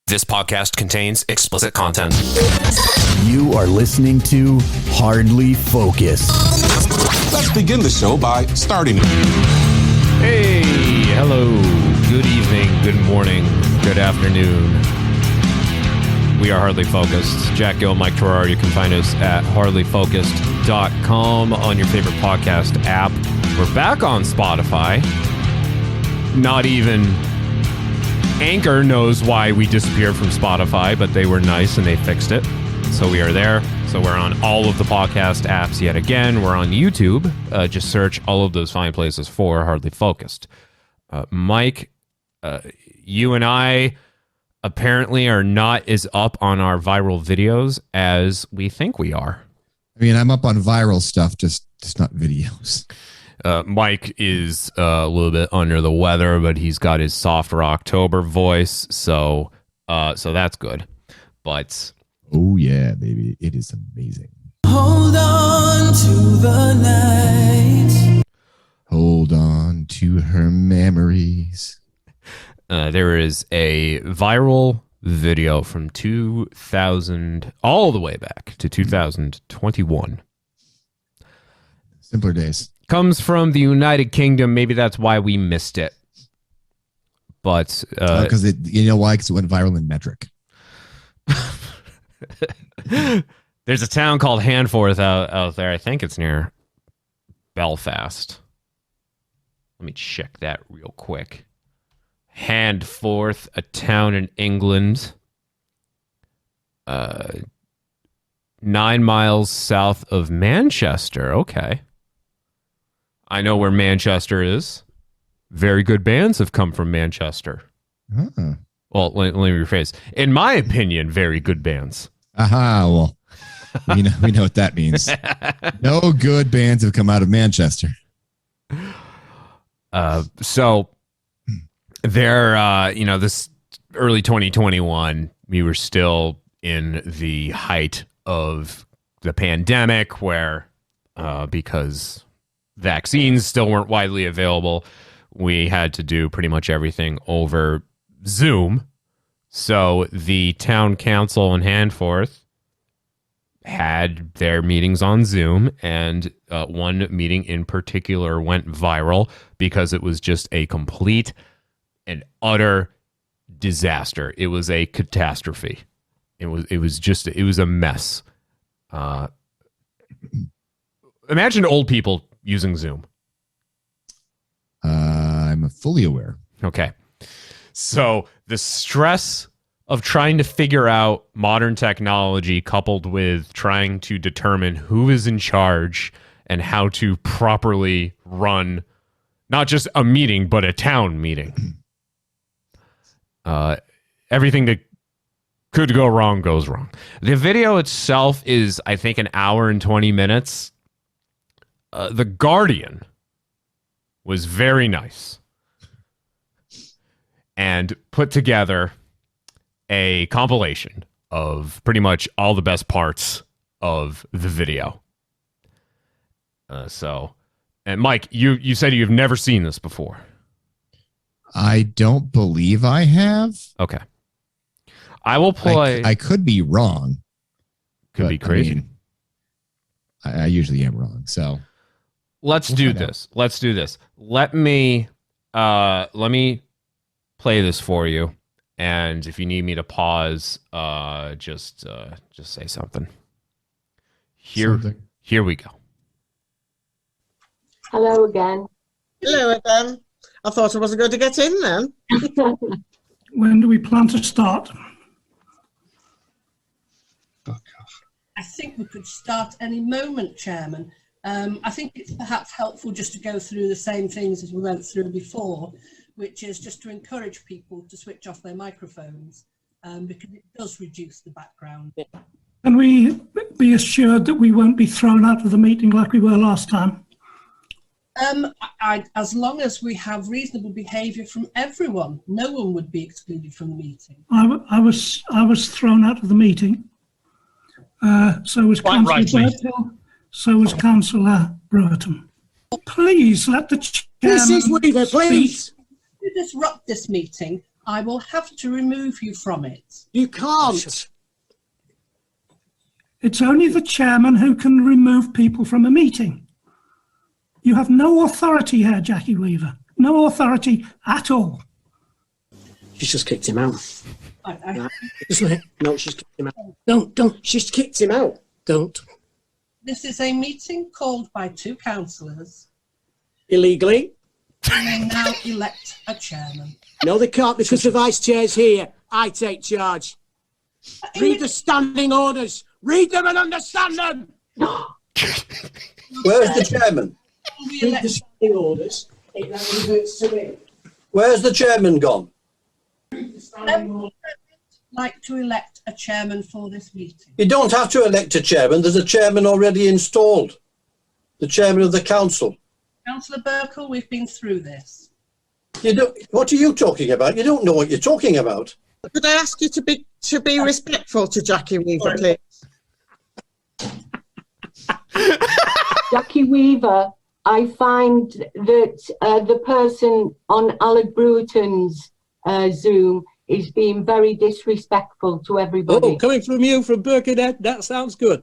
This podcast contains explicit content. You are listening to Hardly Focused. Let's begin the show by starting it. Hey, hello, good evening, good morning, good afternoon. We are Hardly Focused. Jack Gill, Mike Terrar. You can find us at hardlyfocused.com on your favorite podcast app. We're back on Spotify. Not even Anchor knows why we disappeared from Spotify, but they were nice and they fixed it. So we are there. So we're on all of the podcast apps yet again. We're on YouTube. Just search all of those fine places for Hardly Focused. Mike, you and I apparently are not as up on our viral videos as we think we are. I mean, I'm up on viral stuff, just not videos. Mike is a little bit under the weather, but he's got his soft October voice, so that's good. But oh yeah, baby, it is amazing. Hold on to the night. Hold on to her memories. There is a viral video from 2000, all the way back to 2021. Simpler days. Comes from the United Kingdom. Maybe that's why we missed it. But Because you know why? Because it went viral in metric. There's a town called Handforth out there. I think it's near Belfast. Let me check that real quick. Handforth, a town in England, 9 miles south of Manchester. Okay. I know where Manchester is. Very good bands have come from Manchester. Uh-huh. Well, let me rephrase. In my opinion, very good bands. Aha, well, we know what that means. No good bands have come out of Manchester. So there, this early 2021, we were still in the height of the pandemic where, because vaccines still weren't widely available, we had to do pretty much everything over Zoom. So the town council in Handforth had their meetings on Zoom, and one meeting in particular went viral because it was just a complete and utter disaster. It was a catastrophe. It was a mess. Imagine old people using Zoom. I'm fully aware. Okay. So the stress of trying to figure out modern technology coupled with trying to determine who is in charge and how to properly run not just a meeting, but a town meeting. Everything that could go wrong goes wrong. The video itself is, I think, an hour and 20 minutes. The Guardian was very nice and put together a compilation of pretty much all the best parts of the video. And Mike, you said you've never seen this before. I don't believe I have. Okay. I will play. I could be wrong. Could be crazy. I mean, I usually am wrong, so... Let's do this. Let me play this for you, and if you need me to pause, just say something. Here we go. Hello again. Hello again. I thought I wasn't going to get in then. When do we plan to start? I think we could start any moment, Chairman. I think it's perhaps helpful just to go through the same things as we went through before, which is just to encourage people to switch off their microphones, because it does reduce the background. Can we be assured that we won't be thrown out of the meeting like we were last time? As long as we have reasonable behaviour from everyone, no one would be excluded from the meeting. I was thrown out of the meeting. So was Councillor Birkhill. So was Councillor Brewerton. Please let the chairman Mrs. Weaver, please. To disrupt this meeting, I will have to remove you from it. You can't. It's only the chairman who can remove people from a meeting. You have no authority here, Jackie Weaver. No authority at all. She's just kicked him out. I- No, she's kicked him out. Don't. She's kicked him out. Don't. This is a meeting called by 2 councillors. Illegally? Who may now elect a chairman. No, they can't because the vice chair's here. I take charge. Read the standing orders. Read them and understand them. Where's the chairman? Read the standing orders. It now reverts to me. Where's the chairman gone? Like to elect a chairman for this meeting. You don't have to elect a chairman. There's a chairman already installed. The chairman of the council. Councillor Burkle, we've been through this. What are you talking about? You don't know what you're talking about. Could I ask you to be respectful to Jackie Weaver, please? Jackie Weaver, I find that the person on Alec Brewerton's Zoom is being very disrespectful to everybody. Oh, coming from you, from Birkenhead, that sounds good.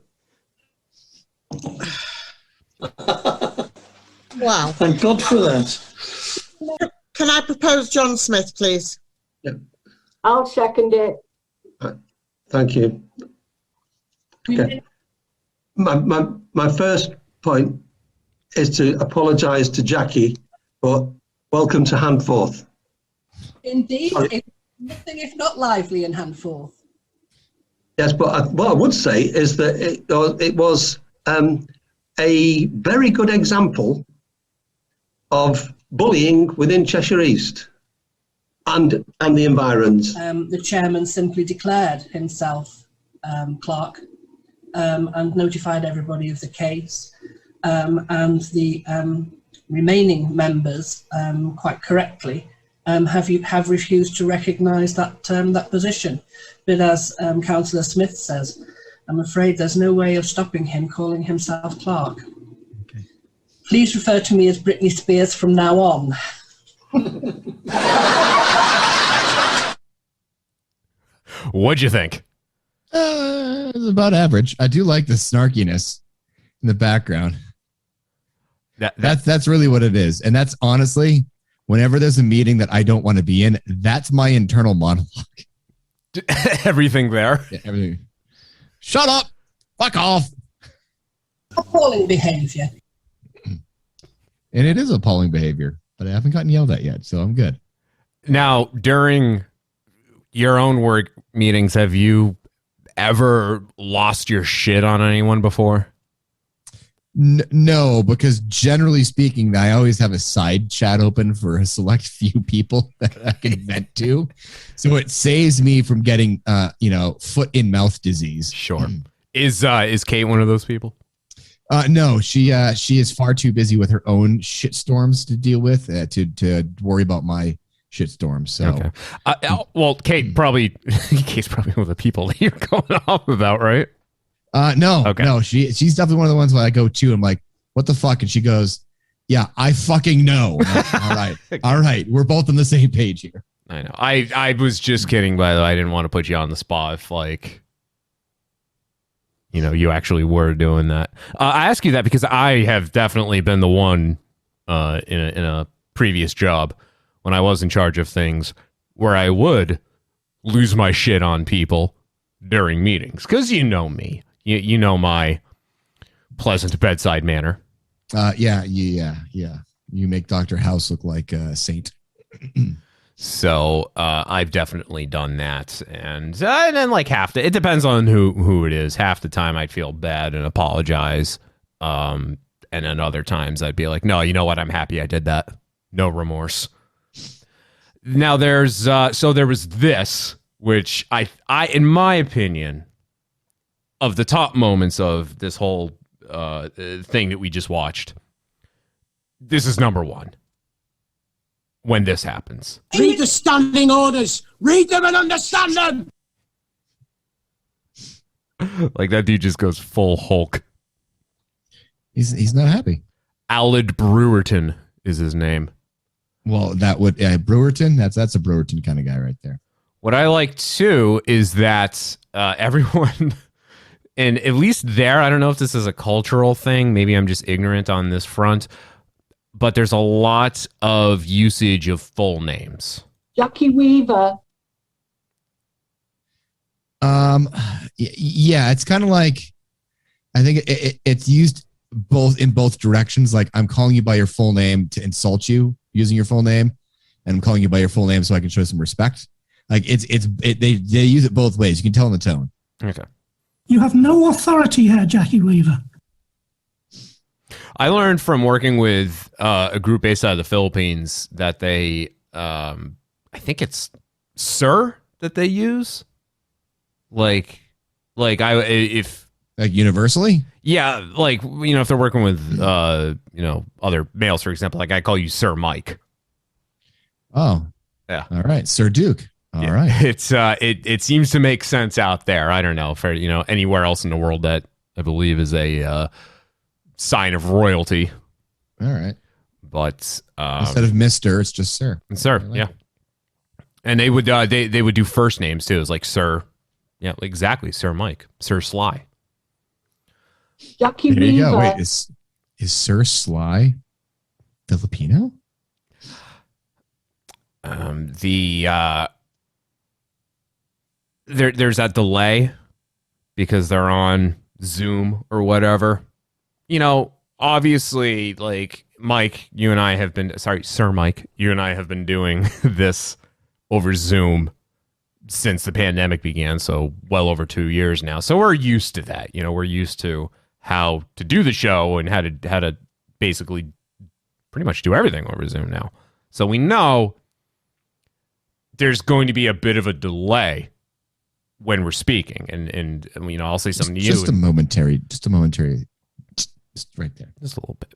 Wow. Thank God for that. Can I propose John Smith, please? Yeah. I'll second it. Thank you. Okay. My first point is to apologise to Jackie, but welcome to Handforth. Indeed, it's nothing if not lively in Handforth. Yes, but what I would say is that it was a very good example of bullying within Cheshire East and the environs. The chairman simply declared himself clerk and notified everybody of the case, and the remaining members, quite correctly, have refused to recognise that position. But as Councillor Smith says, I'm afraid there's no way of stopping him calling himself clerk. Okay. Please refer to me as Britney Spears from now on. What'd you think? It's about average. I do like the snarkiness in the background. That's really what it is. And that's honestly, whenever there's a meeting that I don't want to be in, that's my internal monologue. Everything there. Yeah, everything. Shut up. Fuck off. Appalling behaviour. And it is appalling behavior, but I haven't gotten yelled at yet, so I'm good. Now, during your own work meetings, have you ever lost your shit on anyone before? No, because generally speaking, I always have a side chat open for a select few people that I can vent to. So it saves me from getting, foot in mouth disease. Sure. Is Kate one of those people? No, she is far too busy with her own shitstorms to deal with to worry about my shitstorms. So, okay. Well, Kate's probably one of the people that you're going off about, right? No, she's definitely one of the ones where I go to. I'm like, what the fuck? And she goes, yeah, I fucking know. Like, all right. We're both on the same page here. I know. I was just kidding, by the way. I didn't want to put you on the spot if, like, you actually were doing that. I ask you that because I have definitely been the one in a previous job when I was in charge of things where I would lose my shit on people during meetings. Because you know me. You know my pleasant bedside manner. Yeah. You make Dr. House look like a saint. So I've definitely done that, and then like it depends on who it is. Half the time I'd feel bad and apologize, and then other times I'd be like, no, you know what? I'm happy I did that. No remorse. Now there was this, which I in my opinion, of the top moments of this whole thing that we just watched, this is number one. When this happens. Read the standing orders. Read them and understand them. Like that dude just goes full Hulk. He's not happy. Alec Brewerton is his name. Well, that would Brewerton. That's a Brewerton kind of guy right there. What I like too is that everyone, and at least there, I don't know if this is a cultural thing. Maybe I'm just ignorant on this front, but there's a lot of usage of full names. Jackie Weaver. Yeah, it's kind of like, I think it's used in both directions. Like, I'm calling you by your full name to insult you using your full name, and I'm calling you by your full name so I can show some respect. Like, they use it both ways. You can tell in the tone. Okay. You have no authority here, Jackie Weaver. I learned from working with a group based out of the Philippines that they, I think it's sir that they use. Like universally? Yeah, like, if they're working with, other males, for example, like I call you Sir Mike. Oh. Yeah. All right. Sir Duke. All right. It's, it seems to make sense out there. I don't know, for, anywhere else in the world that I believe is a sign of royalty. All right. But instead of Mr., it's just Sir. Sir, yeah. And they would they would do first names too. It's like Sir. Yeah, exactly. Sir Mike. Sir Sly. Jackie There you Weaver. go. Wait, is Sir Sly Filipino? There's that delay because they're on Zoom or whatever. Obviously, like Mike, you and I have been, Sir Mike, you and I have been doing this over Zoom since the pandemic began, so well over 2 years now. So we're used to that. We're used to how to do the show and how to basically pretty much do everything over Zoom now. So we know there's going to be a bit of a delay when we're speaking, and I'll say something to you. Just a momentary, just right there. Just a little bit.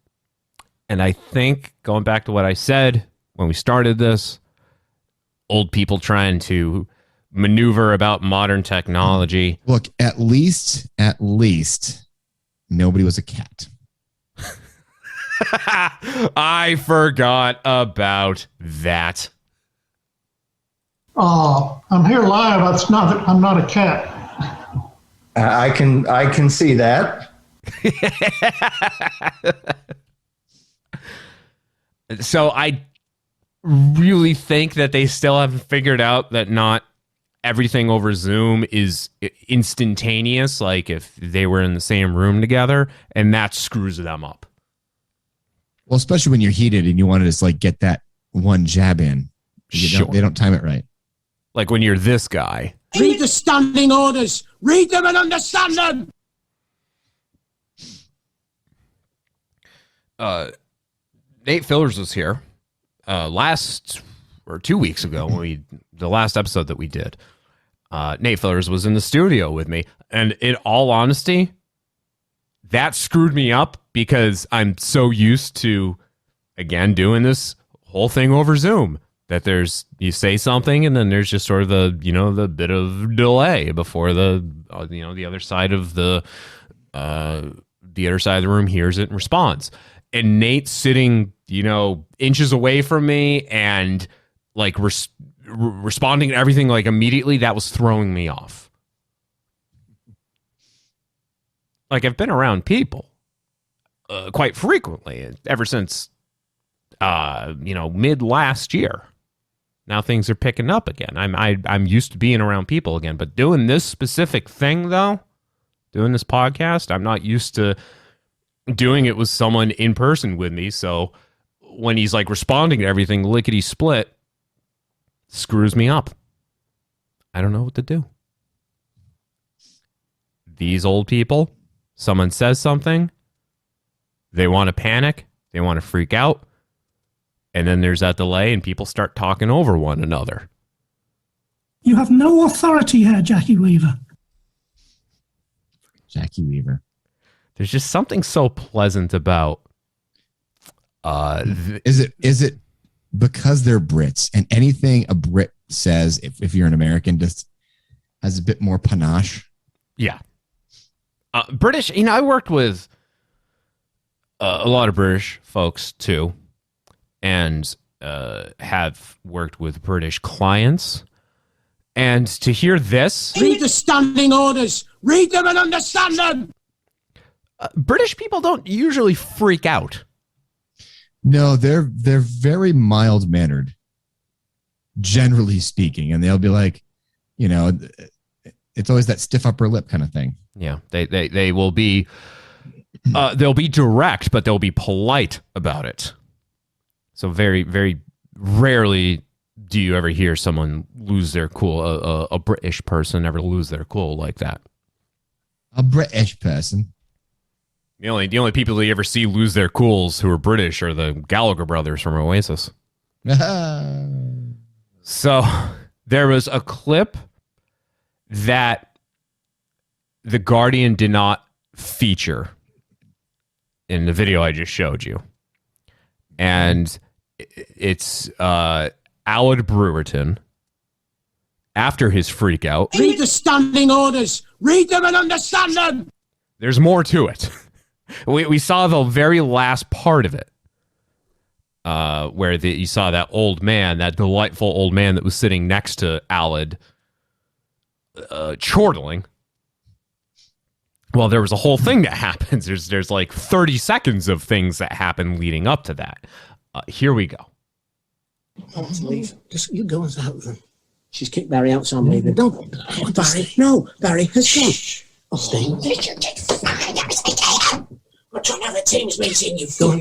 And I think, going back to what I said when we started this, old people trying to maneuver about modern technology. Look, at least nobody was a cat. I forgot about that. I'm here live. I'm not a cat. I can see that. So I really think that they still haven't figured out that not everything over Zoom is instantaneous, like if they were in the same room together, and that screws them up. Well, especially when you're heated and you want to just like get that one jab in. They don't time it right. Like when you're this guy. Read the standing orders. Read them and understand them. Nate Fillers was here last or 2 weeks ago when the last episode that we did. Nate Fillers was in the studio with me, and in all honesty, that screwed me up because I'm so used to, again, doing this whole thing over Zoom. That you say something and then there's just sort of the bit of delay before the other side of the other side of the room hears it and responds. And Nate's sitting, inches away from me and like responding to everything like immediately. That was throwing me off. Like, I've been around people quite frequently ever since mid last year. Now things are picking up again. I'm used to being around people again, but doing this specific thing though, doing this podcast, I'm not used to doing it with someone in person with me. So when he's like responding to everything lickety split, screws me up. I don't know what to do. These old people, someone says something, they want to panic, they want to freak out. And then there's that delay and people start talking over one another. You have no authority here, Jackie Weaver. Jackie Weaver. There's just something so pleasant about. Is it because they're Brits and anything a Brit says, if you're an American, just has a bit more panache? Yeah. British, I worked with a lot of British folks too. And have worked with British clients. And to hear this... Read the standing orders. Read them and understand them. British people don't usually freak out. No, they're very mild mannered, generally speaking, and they'll be like, you know, it's always that stiff upper lip kind of thing. Yeah, they will be they'll be direct, but they'll be polite about it. So very, very rarely do you ever hear someone lose their cool. A British person ever lose their cool like that. A British person. The only people you ever see lose their cools who are British are the Gallagher brothers from Oasis. So there was a clip that The Guardian did not feature in the video I just showed you. And it's Aled Brewerton after his freak out. Read the standing orders. Read them and understand them. There's more to it. We saw the very last part of it, where you saw that old man, that delightful old man that was sitting next to Aled, chortling. Well, there was a whole thing that happens. There's like 30 seconds of things that happen leading up to that. Here we go. I want to leave. Just you go and help them. She's kicked Barry out, so I'm leaving. No, Barry. No, Barry has gone. I'll stay. We're trying to have a Teams meeting, you fool.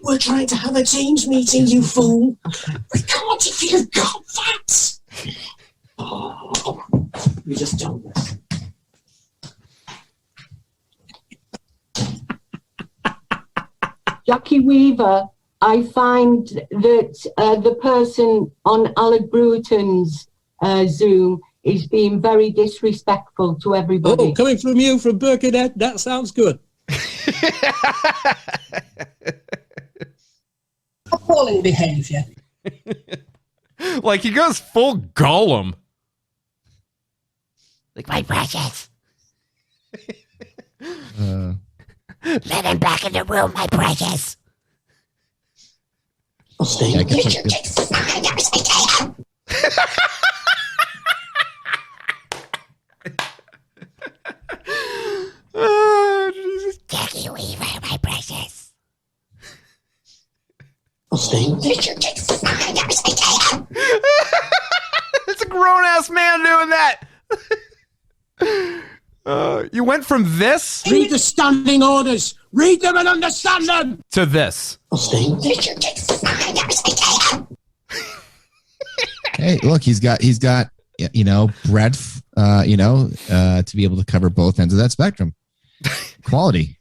We're trying to have a Teams meeting, you fool. We can't if you've got that. Oh, you just don't. Jackie Weaver, I find that the person on Aled Brewerton's Zoom is being very disrespectful to everybody. Oh, coming from you, from Birkenhead, that sounds good. Appalling behaviour. Like he goes full Gollum. Like my precious. Let him back in the room, my precious. I'll stay. Yeah, Oh, Jesus. Jackie Weaver, my precious. I'll stay. It's a grown-ass man doing that. You went from this... Read the standing orders. Read them and understand them. to this. I'll stay. Hey, look, he's got you know, breadth, to be able to cover both ends of that spectrum. Quality.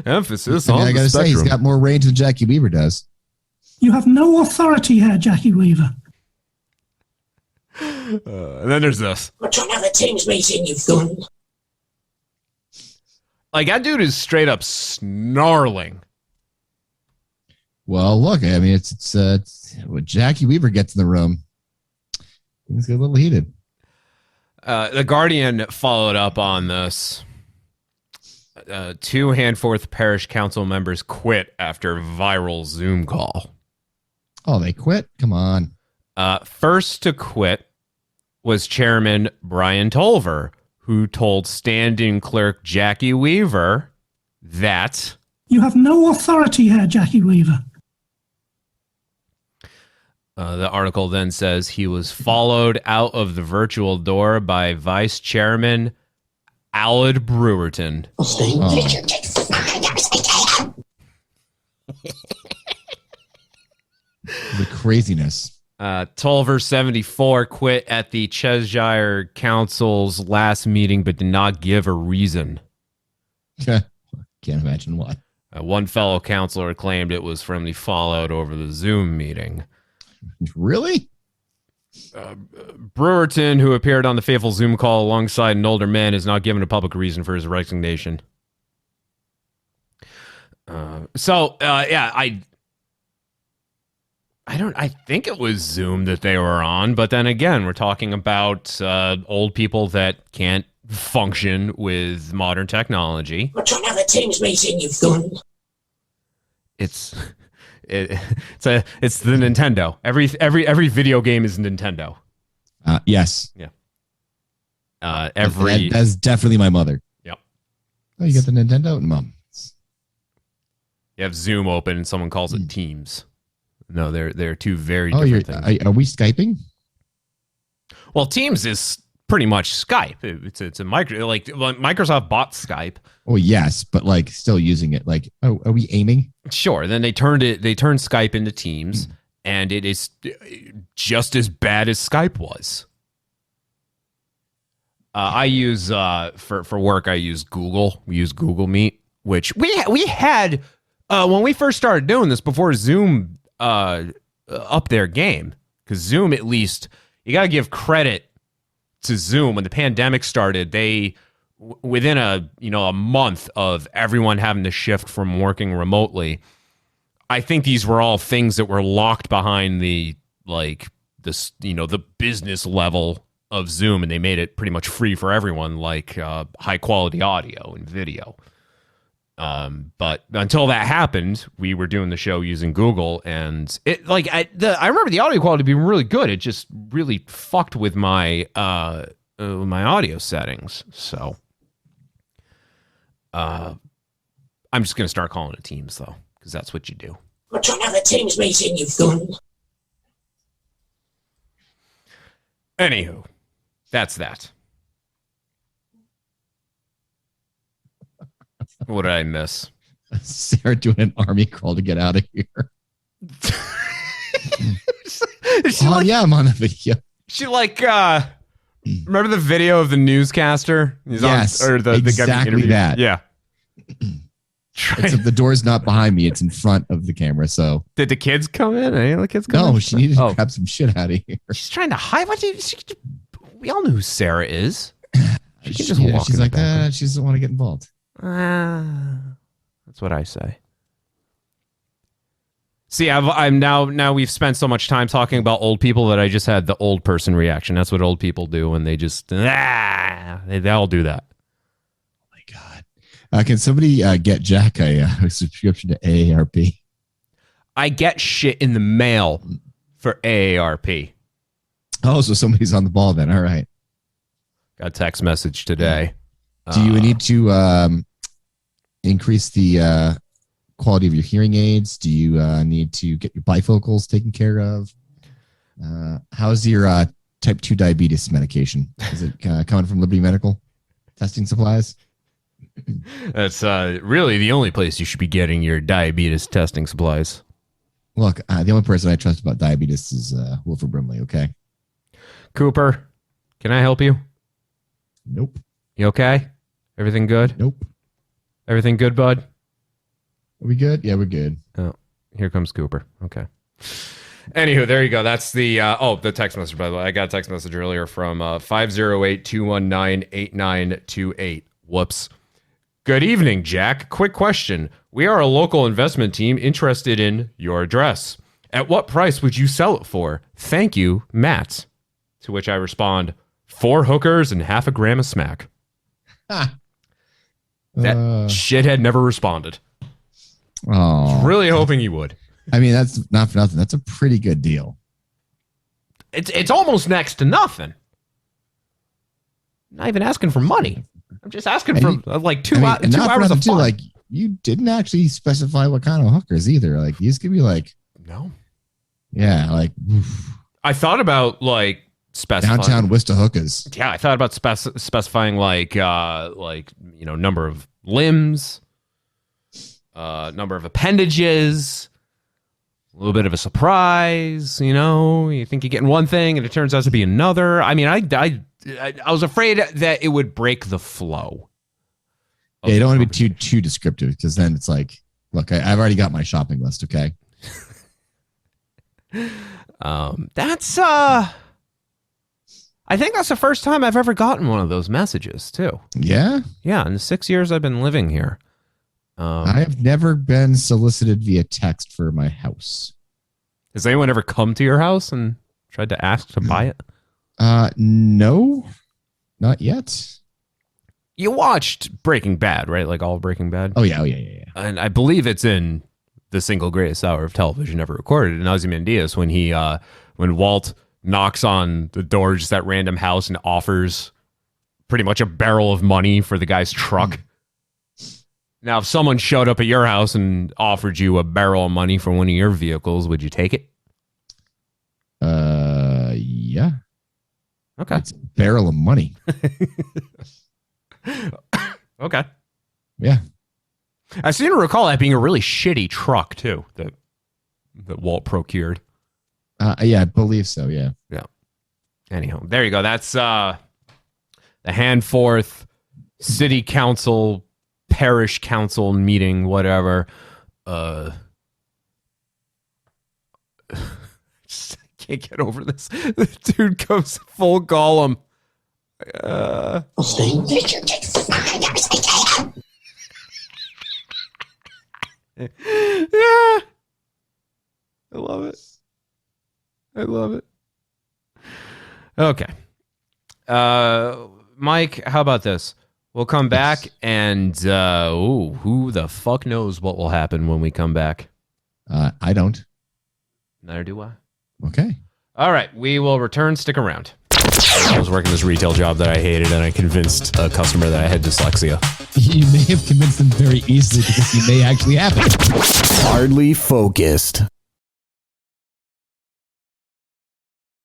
Emphasis I mean, on I the gotta say, he's spectrum. got more range than Jackie Weaver does. You have no authority here, Jackie Weaver. And then there's this. We're trying to have a Teams meeting, you fool. Like, that dude is straight up snarling. Well, look, I mean, it's when Jackie Weaver gets in the room, things get a little heated. The Guardian followed up on this. Two Handforth Parish Council members quit after viral Zoom call. Oh, they quit? Come on. First to quit was Chairman Brian Tolver, who told standing clerk Jackie Weaver that... You have no authority here, Jackie Weaver. The article then says he was followed out of the virtual door by Vice Chairman Aled Brewerton. I'll stay. The craziness. Tolver 74 quit at the Cheshire Council's last meeting, but did not give a reason. Can't imagine why. One fellow councilor claimed it was from the fallout over the Zoom meeting. Really? Brewerton, who appeared on the fateful Zoom call alongside an older man, is not given a public reason for his resignation. I think it was Zoom that they were on, but then again, we're talking about old people that can't function with modern technology. We're trying to have a Teams meeting, you fool. It's it's the Nintendo. Every video game is Nintendo. Yes. Yeah. That's definitely my mother. Yep. Oh, you got the Nintendo, Mom. You have Zoom open, and someone calls it Teams. No, they're two very Oh, different things. Are we Skyping? Well, Teams is pretty much Skype. It's a Microsoft bought Skype. Oh yes, but like still using it. Like, oh, are we aiming? Sure. Then they turned Skype into Teams, and it is just as bad as Skype was. I use for work. I use Google. We use Google Meet, which we had when we first started doing this before Zoom up their game, because Zoom, at least, you got to give credit to Zoom. When the pandemic started, they within a month of everyone having to shift from working remotely, I think these were all things that were locked behind the business level of Zoom, and they made it pretty much free for everyone, like high quality audio and video. But until that happened, we were doing the show using Google, and I remember the audio quality being really good. It just really fucked with my audio settings. So I'm just gonna start calling it Teams though, because that's what you do. We're trying to have a Teams meeting, you fool. Anywho, that's that. What did I miss? Sarah doing an army crawl to get out of here. Yeah, I'm on the video. She remember the video of the newscaster? Yes, the guy exactly interviewed? that. Yeah. Except the door's not behind me; it's in front of the camera. So did the kids come in? Any of the kids come in? No, she needed to grab some shit out of here. She's trying to hide. We all know who Sarah is. She can just walk. She's like, she doesn't want to get involved. That's what I say. See, I'm now we've spent so much time talking about old people that I just had the old person reaction. That's what old people do when they just they all do that. Oh my God! Can somebody get Jack a subscription to AARP? I get shit in the mail for AARP. Oh, so somebody's on the ball then. All right. Got a text message today. Do you need to increase the quality of your hearing aids? Do you need to get your bifocals taken care of? How's your type 2 diabetes medication? Is it coming from Liberty Medical Testing Supplies? That's really the only place you should be getting your diabetes testing supplies. Look, the only person I trust about diabetes is Wilford Brimley, okay? Cooper, can I help you? Nope. You okay? Everything good? Nope. Everything good, bud? Are we good? Yeah, we're good. Oh, here comes Cooper. Okay. Anywho, there you go. That's the the text message, by the way. I got a text message earlier from 508-219-8928. Whoops. Good evening, Jack. Quick question. We are a local investment team interested in your address. At what price would you sell it for? Thank you, Matt. To which I respond, 4 hookers and half a gram of smack. That shithead never responded. Oh, really hoping you would. I mean, that's not for nothing. That's a pretty good deal. It's almost next to nothing. Not even asking for money. I'm just asking for like 2 hours of fun. Like, you didn't actually specify what kind of hookers either. Like, you just give me like, no. Yeah, like I thought about like specifying downtown Worcester hookers. Yeah, I thought about specifying like number of limbs, number of appendages, a little bit of a surprise. You think you're getting one thing and it turns out to be another. I mean, I was afraid that it would break the flow. Yeah, you don't want to be too descriptive, because then it's like, look, I've already got my shopping list. Okay. That's I think that's the first time I've ever gotten one of those messages too. Yeah? Yeah, in the 6 years I've been living here. I have never been solicited via text for my house. Has anyone ever come to your house and tried to ask to buy it? No, not yet. You watched Breaking Bad, right? Like all of Breaking Bad? Oh, yeah. And I believe it's in the single greatest hour of television ever recorded in Ozymandias when Walt knocks on the door just that random house and offers pretty much a barrel of money for the guy's truck. Now, if someone showed up at your house and offered you a barrel of money for one of your vehicles, would you take it? Yeah. Okay. It's a barrel of money. Okay. Yeah. I seem to recall that being a really shitty truck too that Walt procured. Yeah, I believe so. Yeah. Yeah. Anyhow, there you go. That's the Handforth City Council, Parish Council meeting, whatever. Just can't get over this. The dude goes full Gollum. I'll stay. Yeah. I love it. I love it. Okay. Mike, how about this? We'll come back and who the fuck knows what will happen when we come back? I don't. Neither do I. Okay. All right. We will return. Stick around. I was working this retail job that I hated, and I convinced a customer that I had dyslexia. You may have convinced them very easily because you may actually have it. Hardly focused.